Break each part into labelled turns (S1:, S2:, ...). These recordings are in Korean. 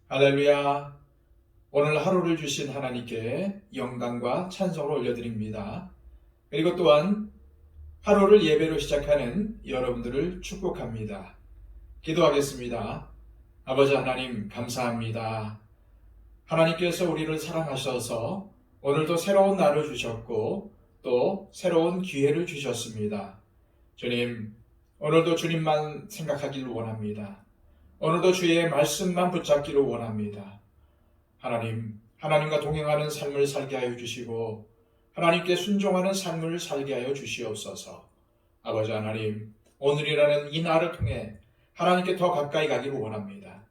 S1: 할렐루야. 오늘 하루를 주신 하나님께 영광과 찬송을 올려드립니다. 그리고 또한 하루를 예배로 시작하는 여러분들을 축복합니다. 기도하겠습니다. 아버지 하나님 감사합니다. 하나님께서 우리를 사랑하셔서 오늘도 새로운 날을 주셨고 또 새로운 기회를 주셨습니다. 주님, 오늘도 주님만 생각하기를 원합니다. 오늘도 주의 말씀만 붙잡기를 원합니다. 하나님과 동행하는 삶을 살게 하여 주시고 하나님께 순종하는 삶을 살게 하여 주시옵소서. 아버지 하나님, 오늘이라는 이 날을 통해 하나님께 더 가까이 가기를 원합니다.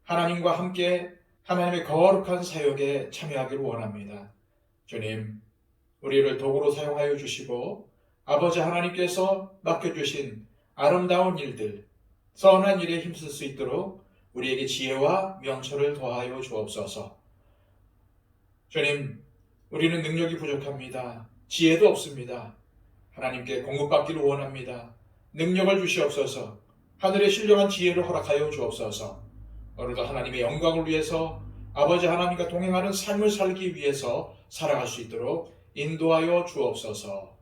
S1: 하나님과 함께 하나님의 거룩한 사역에 참여하기를 원합니다. 주님, 우리를 도구로 사용하여 주시고 아버지 하나님께서 맡겨주신 아름다운 일들, 선한 일에 힘쓸 수 있도록 우리에게 지혜와 명철을 더하여 주옵소서. 주님, 우리는 능력이 부족합니다. 지혜도 없습니다. 하나님께 공급받기를 원합니다. 능력을 주시옵소서. 하늘의 신령한 지혜를 허락하여 주옵소서. 오늘도 하나님의 영광을 위해서 아버지 하나님과 동행하는 삶을 살기 위해서 살아갈 수 있도록 인도하여 주옵소서.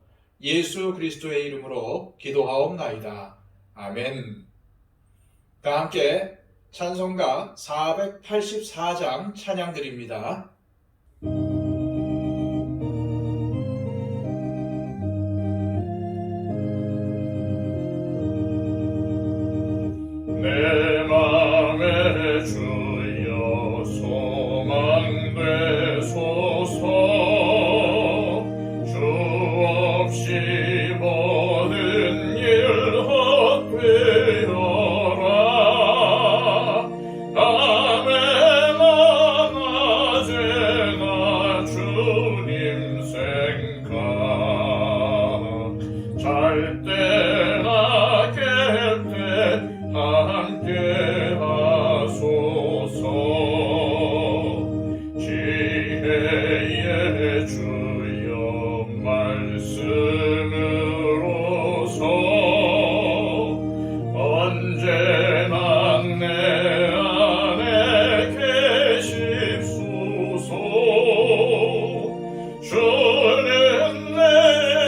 S1: 예수 그리스도의 이름으로 기도하옵나이다. 아멘. 다 함께 찬송가 484장 찬양드립니다.
S2: 내 맘에 주여 소망되소서. 주 없이 모든 일 헛되어라. 밤에나 낮에나 주님 생각, 잘 때나 깰 때 함께 하소서. 지혜의 주여 말씀으로서 언제나 내 안에 계십소서. 주는 내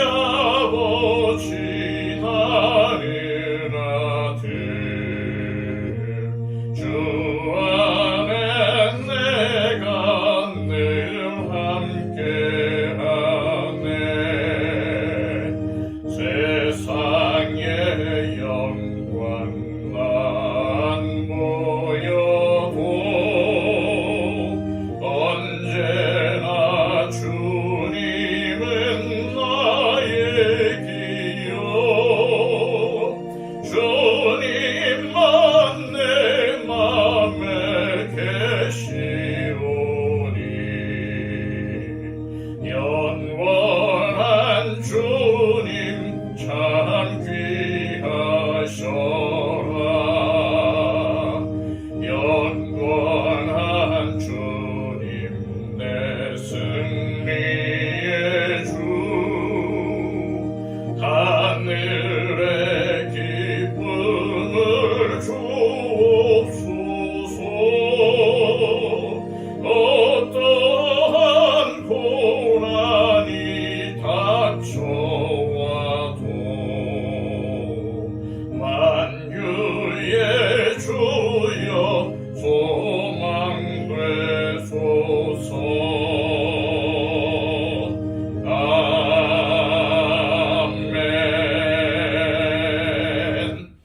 S2: 아버지 하늘 아들, 주 안에 내가 늘 함께하네. 세상의 영광 난 보여도 언제나 주님은 나의 기여. 주님만 내 맘에 계시오니 영원한 주님 참 귀하셔라. 영원한 주님 내 승리의 주, 하늘의 기쁨을 주옵소서. 어떠한 고난이 닥쳐와도 만유의 주여 소망되소서. 아멘.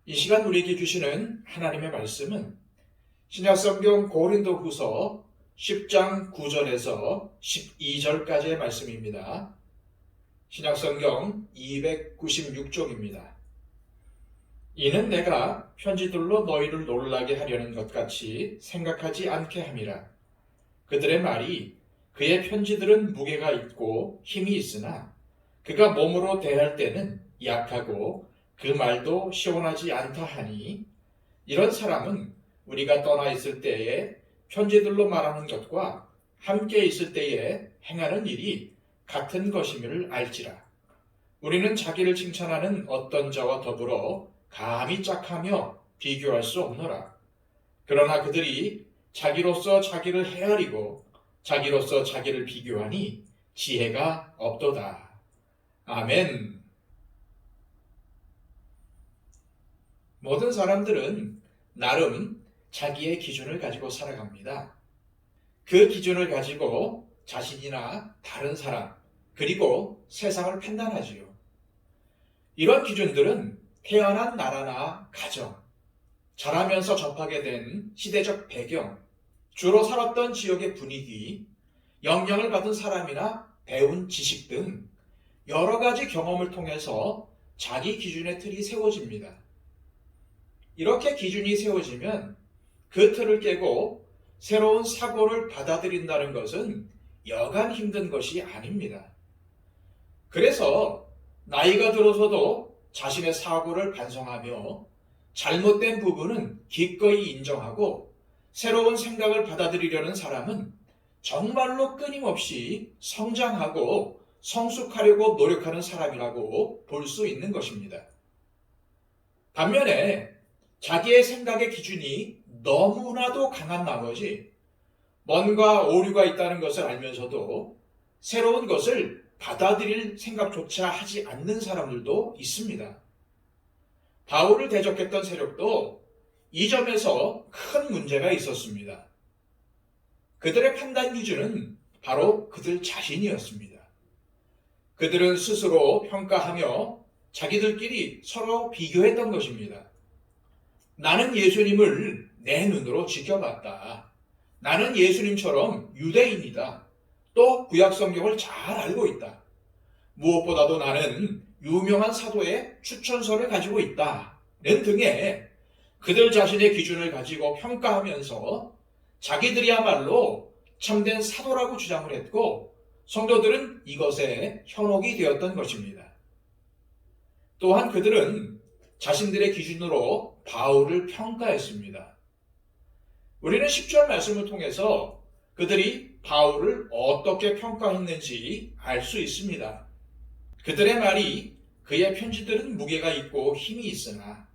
S1: 이 시간 우리에게 주시는 하나님의 말씀은 신약성경 고린도후서 10장 9절에서 12절까지의 말씀입니다. 신약성경 296쪽입니다. 이는 내가 편지들로 너희를 놀라게 하려는 것 같이 생각하지 않게 함이라. 그들의 말이 그의 편지들은 무게가 있고 힘이 있으나 그가 몸으로 대할 때는 약하고 그 말도 시원하지 않다 하니, 이런 사람은 우리가 떠나 있을 때에 편지들로 말하는 것과 함께 있을 때에 행하는 일이 같은 것임을 알지라. 우리는 자기를 칭찬하는 어떤 자와 더불어 감히 짝하며 비교할 수 없노라. 그러나 그들이 자기로서 자기를 헤아리고 자기로서 자기를 비교하니 지혜가 없도다. 아멘. 모든 사람들은 나름 자기의 기준을 가지고 살아갑니다. 그 기준을 가지고 자신이나 다른 사람, 그리고 세상을 판단하지요. 이런 기준들은 태어난 나라나 가정, 자라면서 접하게 된 시대적 배경, 주로 살았던 지역의 분위기, 영향을 받은 사람이나 배운 지식 등 여러 가지 경험을 통해서 자기 기준의 틀이 세워집니다. 이렇게 기준이 세워지면 그 틀을 깨고 새로운 사고를 받아들인다는 것은 여간 힘든 것이 아닙니다. 그래서 나이가 들어서도 자신의 사고를 반성하며 잘못된 부분은 기꺼이 인정하고 새로운 생각을 받아들이려는 사람은 정말로 끊임없이 성장하고 성숙하려고 노력하는 사람이라고 볼 수 있는 것입니다. 반면에 자기의 생각의 기준이 너무나도 강한 나머지 뭔가 오류가 있다는 것을 알면서도 새로운 것을 받아들일 생각조차 하지 않는 사람들도 있습니다. 바울을 대적했던 세력도 이 점에서 큰 문제가 있었습니다. 그들의 판단 기준은 바로 그들 자신이었습니다. 그들은 스스로 평가하며 자기들끼리 서로 비교했던 것입니다. 나는 예수님을 내 눈으로 지켜봤다. 나는 예수님처럼 유대인이다. 또 구약 성경을 잘 알고 있다. 무엇보다도 나는 유명한 사도의 추천서를 가지고 있다. 는 등의 그들 자신의 기준을 가지고 평가하면서 자기들이야말로 참된 사도라고 주장을 했고 성도들은 이것에 현혹이 되었던 것입니다. 또한 그들은 자신들의 기준으로 바울을 평가했습니다. 우리는 10절 말씀을 통해서 그들이 바울을 어떻게 평가했는지 알 수 있습니다. 그들의 말이 그의 편지들은 무게가 있고 힘이 있으나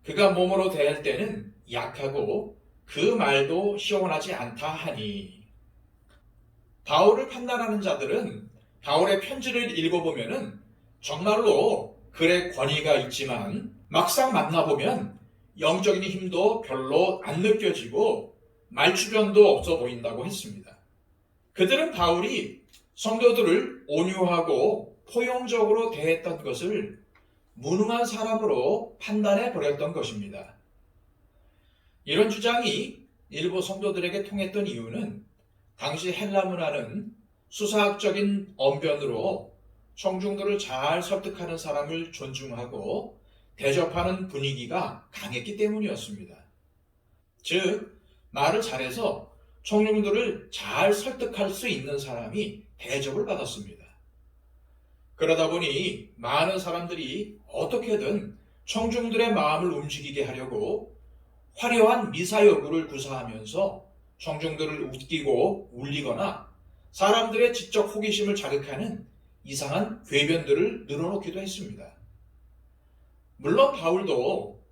S1: 그가 몸으로 대할 때는 약하고 그 말도 시원하지 않다 하니. 바울을 판단하는 자들은 바울의 편지를 읽어보면 정말로 글의 권위가 있지만 막상 만나보면 영적인 힘도 별로 안 느껴지고 말주변도 없어 보인다고 했습니다. 그들은 바울이 성도들을 온유하고 포용적으로 대했던 것을 무능한 사람으로 판단해 버렸던 것입니다. 이런 주장이 일부 성도들에게 통했던 이유는 당시 헬라 문화는 수사학적인 언변으로 청중들을 잘 설득하는 사람을 존중하고 대접하는 분위기가 강했기 때문이었습니다. 즉, 말을 잘해서 청중들을 잘 설득할 수 있는 사람이 대접을 받았습니다. 그러다 보니 많은 사람들이 어떻게든 청중들의 마음을 움직이게 하려고 화려한 미사여구를 구사하면서 청중들을 웃기고 울리거나 사람들의 지적 호기심을 자극하는 이상한 궤변들을 늘어놓기도 했습니다. 물론 바울도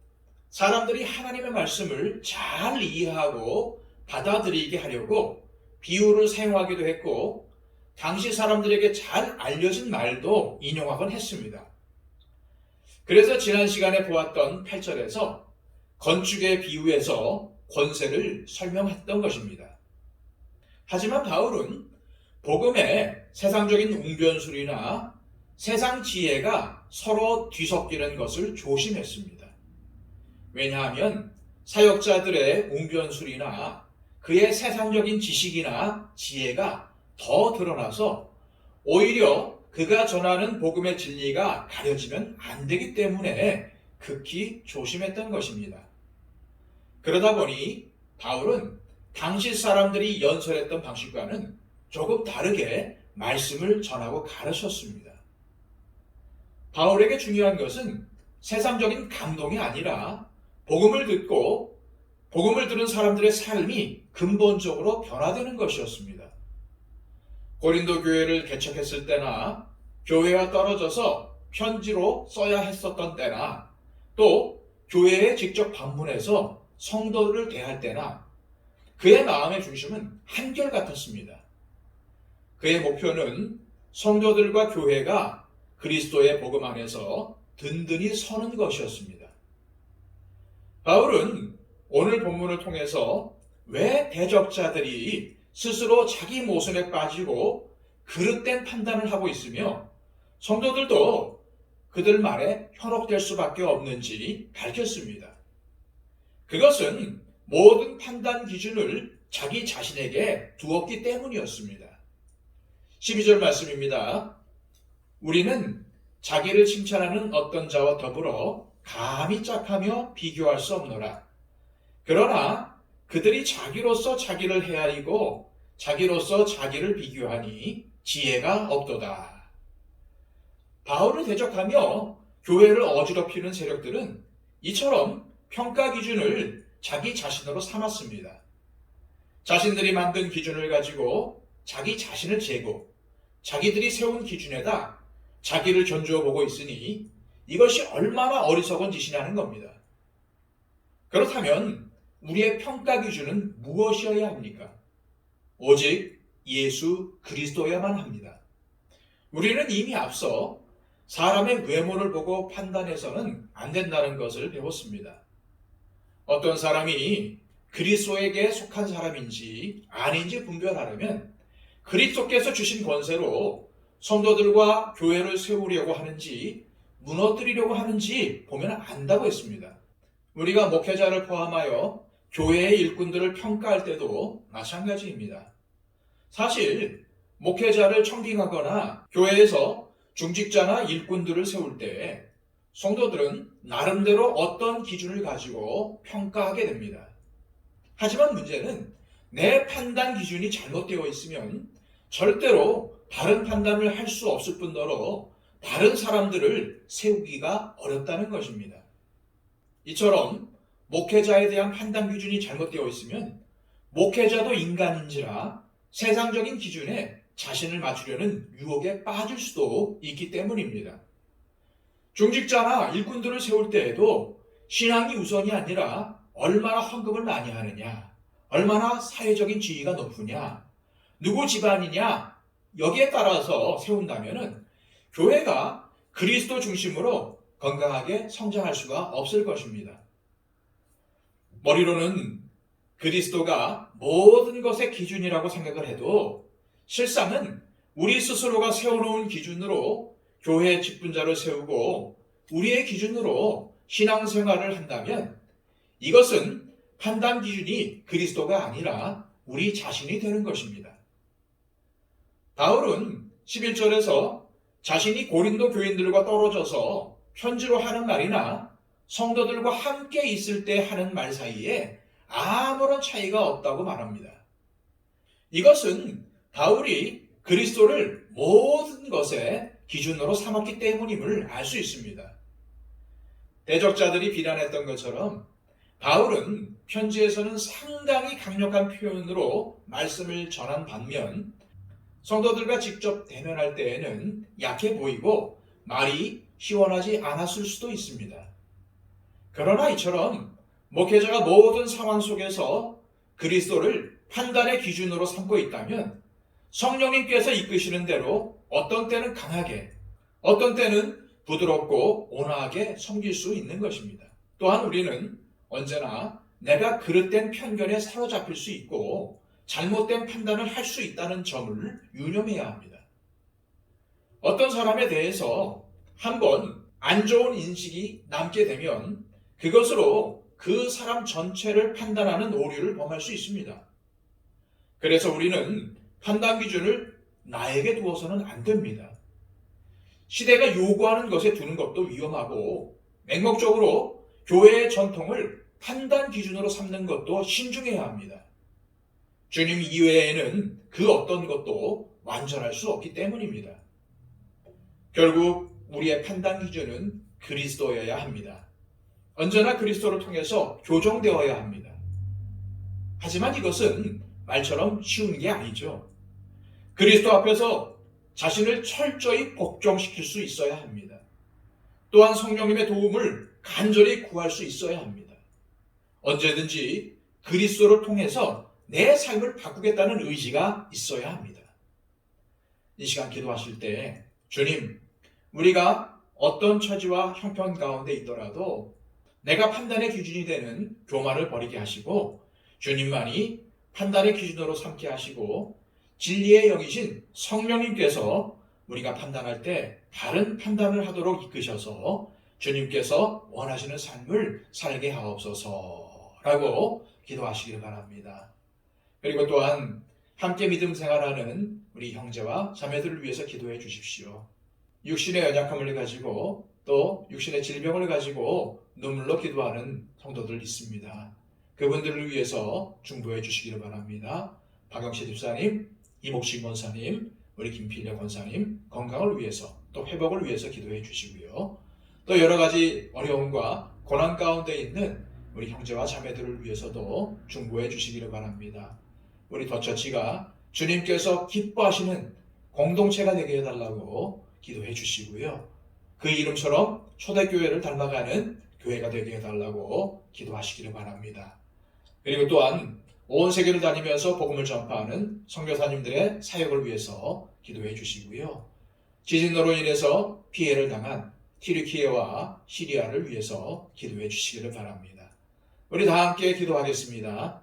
S1: 사람들이 하나님의 말씀을 잘 이해하고 받아들이게 하려고 비유를 사용하기도 했고 당시 사람들에게 잘 알려진 말도 인용하곤 했습니다. 그래서 지난 시간에 보았던 8절에서 건축의 비유에서 권세를 설명했던 것입니다. 하지만 바울은 복음의 세상적인 웅변술이나 세상 지혜가 서로 뒤섞이는 것을 조심했습니다. 왜냐하면 사역자들의 웅변술이나 그의 세상적인 지식이나 지혜가 더 드러나서 오히려 그가 전하는 복음의 진리가 가려지면 안 되기 때문에 극히 조심했던 것입니다. 그러다 보니 바울은 당시 사람들이 연설했던 방식과는 조금 다르게 말씀을 전하고 가르쳤습니다. 바울에게 중요한 것은 세상적인 감동이 아니라 복음을 듣고 복음을 들은 사람들의 삶이 근본적으로 변화되는 것이었습니다. 고린도 교회를 개척했을 때나 교회와 떨어져서 편지로 써야 했었던 때나 또 교회에 직접 방문해서 성도들을 대할 때나 그의 마음의 중심은 한결같았습니다. 그의 목표는 성도들과 교회가 그리스도의 복음 안에서 든든히 서는 것이었습니다. 바울은 오늘 본문을 통해서 왜 대적자들이 스스로 자기 모순에 빠지고 그릇된 판단을 하고 있으며 성도들도 그들 말에 현혹될 수밖에 없는지 밝혔습니다. 그것은 모든 판단 기준을 자기 자신에게 두었기 때문이었습니다. 12절 말씀입니다. 우리는 자기를 칭찬하는 어떤 자와 더불어 감히 짝하며 비교할 수 없노라. 그러나 그들이 자기로서 자기를 헤아리고 자기로서 자기를 비교하니 지혜가 없도다. 바울을 대적하며 교회를 어지럽히는 세력들은 이처럼 평가 기준을 자기 자신으로 삼았습니다. 자신들이 만든 기준을 가지고 자기 자신을 재고 자기들이 세운 기준에다 자기를 견주어 보고 있으니 이것이 얼마나 어리석은 짓이냐는 겁니다. 그렇다면 우리의 평가 기준은 무엇이어야 합니까? 오직 예수 그리스도여야만 합니다. 우리는 이미 앞서 사람의 외모를 보고 판단해서는 안 된다는 것을 배웠습니다. 어떤 사람이 그리스도에게 속한 사람인지 아닌지 분별하려면 그리스도께서 주신 권세로 성도들과 교회를 세우려고 하는지 무너뜨리려고 하는지 보면 안다고 했습니다. 우리가 목회자를 포함하여 교회의 일꾼들을 평가할 때도 마찬가지입니다. 사실 목회자를 청빙하거나 교회에서 중직자나 일꾼들을 세울 때 성도들은 나름대로 어떤 기준을 가지고 평가하게 됩니다. 하지만 문제는 내 판단 기준이 잘못되어 있으면 절대로 다른 판단을 할 수 없을 뿐더러 다른 사람들을 세우기가 어렵다는 것입니다. 이처럼 목회자에 대한 판단 기준이 잘못되어 있으면 목회자도 인간인지라 세상적인 기준에 자신을 맞추려는 유혹에 빠질 수도 있기 때문입니다. 중직자나 일꾼들을 세울 때에도 신앙이 우선이 아니라 얼마나 헌금을 많이 하느냐, 얼마나 사회적인 지위가 높으냐, 누구 집안이냐 여기에 따라서 세운다면 교회가 그리스도 중심으로 건강하게 성장할 수가 없을 것입니다. 머리로는 그리스도가 모든 것의 기준이라고 생각을 해도 실상은 우리 스스로가 세워놓은 기준으로 교회 직분자를 세우고 우리의 기준으로 신앙생활을 한다면 이것은 판단 기준이 그리스도가 아니라 우리 자신이 되는 것입니다. 바울은 11절에서 자신이 고린도 교인들과 떨어져서 편지로 하는 말이나 성도들과 함께 있을 때 하는 말 사이에 아무런 차이가 없다고 말합니다. 이것은 바울이 그리스도를 모든 것의 기준으로 삼았기 때문임을 알 수 있습니다. 대적자들이 비난했던 것처럼 바울은 편지에서는 상당히 강력한 표현으로 말씀을 전한 반면 성도들과 직접 대면할 때에는 약해 보이고 말이 시원하지 않았을 수도 있습니다. 그러나 이처럼 목회자가 모든 상황 속에서 그리스도를 판단의 기준으로 삼고 있다면 성령님께서 이끄시는 대로 어떤 때는 강하게, 어떤 때는 부드럽고 온화하게 섬길 수 있는 것입니다. 또한 우리는 언제나 내가 그릇된 편견에 사로잡힐 수 있고 잘못된 판단을 할 수 있다는 점을 유념해야 합니다. 어떤 사람에 대해서 한번 안 좋은 인식이 남게 되면 그것으로 그 사람 전체를 판단하는 오류를 범할 수 있습니다. 그래서 우리는 판단 기준을 나에게 두어서는 안 됩니다. 시대가 요구하는 것에 두는 것도 위험하고 맹목적으로 교회의 전통을 판단 기준으로 삼는 것도 신중해야 합니다. 주님 이외에는 그 어떤 것도 완전할 수 없기 때문입니다. 결국 우리의 판단 기준은 그리스도여야 합니다. 언제나 그리스도를 통해서 교정되어야 합니다. 하지만 이것은 말처럼 쉬운 게 아니죠. 그리스도 앞에서 자신을 철저히 복종시킬 수 있어야 합니다. 또한 성령님의 도움을 간절히 구할 수 있어야 합니다. 언제든지 그리스도를 통해서 내 삶을 바꾸겠다는 의지가 있어야 합니다. 이 시간 기도하실 때 주님, 우리가 어떤 처지와 형편 가운데 있더라도 내가 판단의 기준이 되는 교만을 버리게 하시고 주님만이 판단의 기준으로 삼게 하시고 진리의 영이신 성령님께서 우리가 판단할 때 바른 판단을 하도록 이끄셔서 주님께서 원하시는 삶을 살게 하옵소서라고 기도하시길 바랍니다. 그리고 또한 함께 믿음 생활하는 우리 형제와 자매들을 위해서 기도해 주십시오. 육신의 연약함을 가지고 또 육신의 질병을 가지고 눈물로 기도하는 성도들 있습니다. 그분들을 위해서 중보해 주시기를 바랍니다. 박영시 집사님, 이목신 권사님, 우리 김필려 권사님 건강을 위해서 또 회복을 위해서 기도해 주시고요. 또 여러 가지 어려움과 고난 가운데 있는 우리 형제와 자매들을 위해서도 중보해 주시기를 바랍니다. 우리 더처치가 주님께서 기뻐하시는 공동체가 되게 해달라고 기도해 주시고요. 그 이름처럼 초대교회를 닮아가는 교회가 되게 해달라고 기도하시기를 바랍니다. 그리고 또한 온 세계를 다니면서 복음을 전파하는 선교사님들의 사역을 위해서 기도해 주시고요. 지진으로 인해서 피해를 당한 튀르키예와 시리아를 위해서 기도해 주시기를 바랍니다. 우리 다 함께 기도하겠습니다.